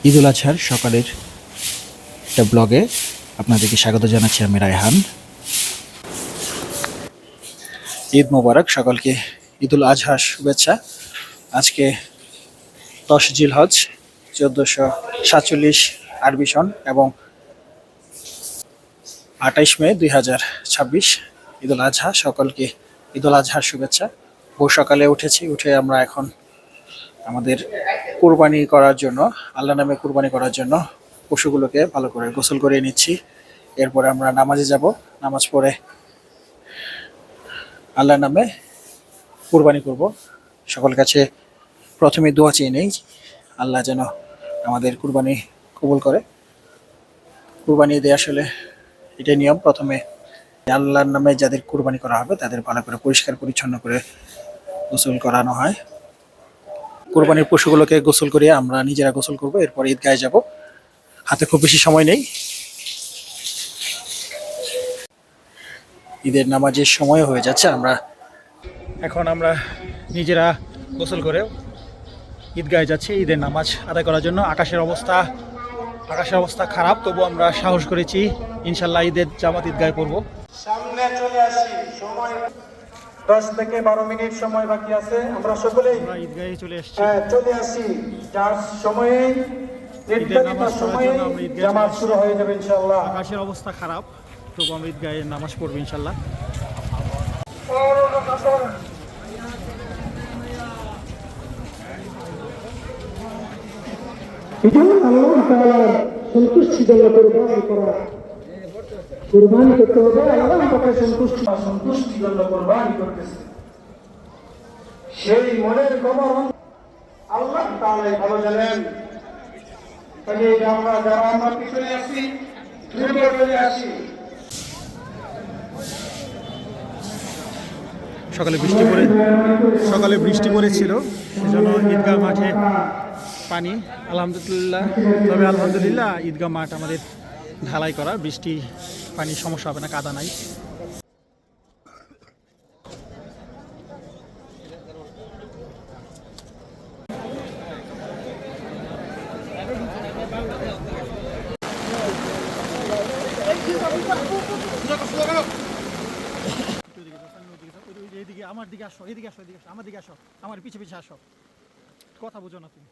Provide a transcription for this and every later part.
ঈদুল আজহার সকালের একটা ব্লগে আপনাদেরকে স্বাগত জানাচ্ছি। আমি রায়হান। ঈদ মোবারক, সকলকে ঈদুল আজহার শুভেচ্ছা। আজকে 10 জিলহজ 1447 আরবি সন এবং 28 মে 2026 ঈদুল আজহা। সকলকে ঈদুল আজহার শুভেচ্ছা। বহু সকালে উঠে আমরা এখন আমাদের কুরবানি করার জন্য, আল্লাহ নামে কুরবানি করার জন্য পশুগুলোকে ভালো করে গোসল করে নিচ্ছি। এরপরে আমরা নামাজে যাব। নামাজ পড়ে আল্লাহর নামে কুরবানি করব। সকল কাছে প্রথমে দোয়া চেয়ে নেই, আল্লাহ যেন আমাদের কুরবানি কবুল করে। কুরবানি দিয়ে আসলে এটাই নিয়ম, প্রথমে আল্লাহর নামে যাদের কুরবানি করা হবে তাদের ভালো করে পরিষ্কার পরিচ্ছন্ন করে গোসল করানো হয়। কুরবানির পশুগুলোকে গোসল করিয়ে আমরা নিজেরা গোসল করব। এরপর ঈদগাহে যাব। হাতে খুব বেশি সময় নেই, ঈদের নামাজের সময় হয়ে যাচ্ছে। এখন আমরা নিজেরা গোসল করে ঈদগাহে যাচ্ছি ঈদের নামাজ আদায় করার জন্য। আকাশের অবস্থা খারাপ, তবু আমরা সাহস করেছি ইনশাল্লাহ ঈদের জামাত ঈদগাহে পড়ব। সামনে চলে আসি, সময় 10 থেকে 12 মিনিট সময় বাকি আছে। আমরা সকলেই ঈদগাহে চলে এসেছি। চলে আসি, যার সময়ে নির্ধারিত সময়ে জামাত শুরু হয়ে যাবে ইনশাআল্লাহ। আকাশের অবস্থা খারাপ, তবু আমরা ঈদগাহে নামাজ পড়ব ইনশাল্লাহ। আল্লাহ তাআলার সন্তুষ্টির জন্য কুরবানি করা, কুরবানি করতে হবে আল্লাহ তাআলার সন্তুষ্টির জন্য কুরবানি করতেছে। সেই মনের খবর আল্লাহ তাআলাই ভালো জানেন। তাহলে যারা আমরা পিছনে আছি দ্রুত চলে আসি। সকালে বৃষ্টি পড়েছিল, সেজন্য ঈদগাহ মাঠে পানি আলহামদুলিল্লাহ ঈদগাহ মাঠ আমাদের ঢালাই করা, বৃষ্টি পানি সমস্যা হবে না, কাদা নাই। আমার দিকে আসো, এদিকে আসো, আমার দিকে আসো, আমার পিছে পিছে আসো। কথা বুঝো না তুমি,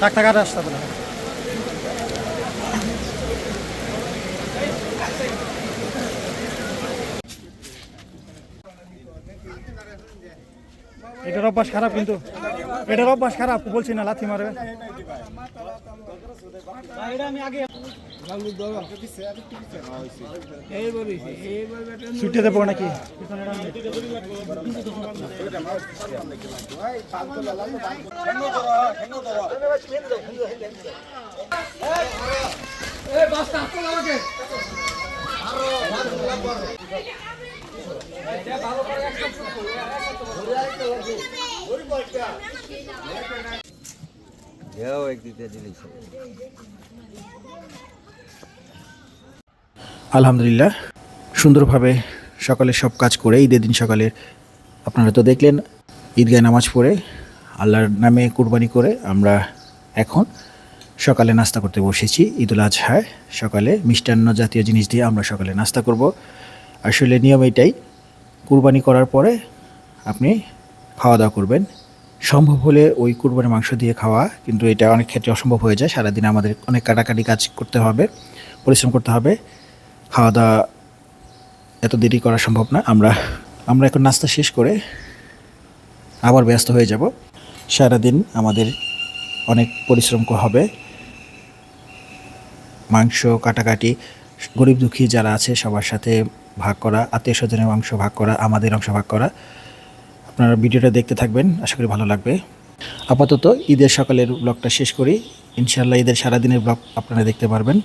টাকা আসতে হবে না। এটার অভ্যাস খারাপ, কিন্তু এটার অভ্যাস খারাপ, বলছি না লাথি মারবে। ছুটে দেবো নাকি? আলহামদুলিল্লাহ, সুন্দরভাবে সকালে সব কাজ করে ঈদের দিন সকালে আপনারা তো দেখলেন ঈদগাহে নামাজ পড়ে আল্লাহর নামে কুরবানি করে আমরা এখন সকালে নাস্তা করতে বসেছি। ঈদুল আজহায় সকালে মিষ্টান্ন জাতীয় জিনিস দিয়ে আমরা সকালে নাস্তা করব। আসলে নিয়ম এটাই, কুরবানি করার পরে আপনি খাওয়া দাওয়া করবেন। সম্ভব হলে ওই কুরবানির মাংস দিয়ে খাওয়া, কিন্তু এটা অনেক ক্ষেত্রে অসম্ভব হয়ে যায়। সারাদিন আমাদের অনেক কাটাকাটি কাজ করতে হবে, পরিশ্রম করতে হবে, খাওয়া দাওয়া এত দেরি করা সম্ভব না। আমরা এখন নাস্তা শেষ করে আবার ব্যস্ত হয়ে যাব। সারাদিন আমাদের অনেক পরিশ্রম হবে, মাংস কাটাকাটি, গরিব দুঃখী যারা আছে সবার সাথে ভাগ করা, আত্মীয় স্বজনের অংশ ভাগ করা, আমাদের অংশ ভাগ করা। আপনারা ভিডিওটা দেখতে থাকবেন, আশা করি ভালো লাগবে। আপাতত ঈদের সকালের ব্লগটা শেষ করি, ইনশাআল্লাহ ঈদের সারাদিনের ব্লগ আপনারা দেখতে পারবেন।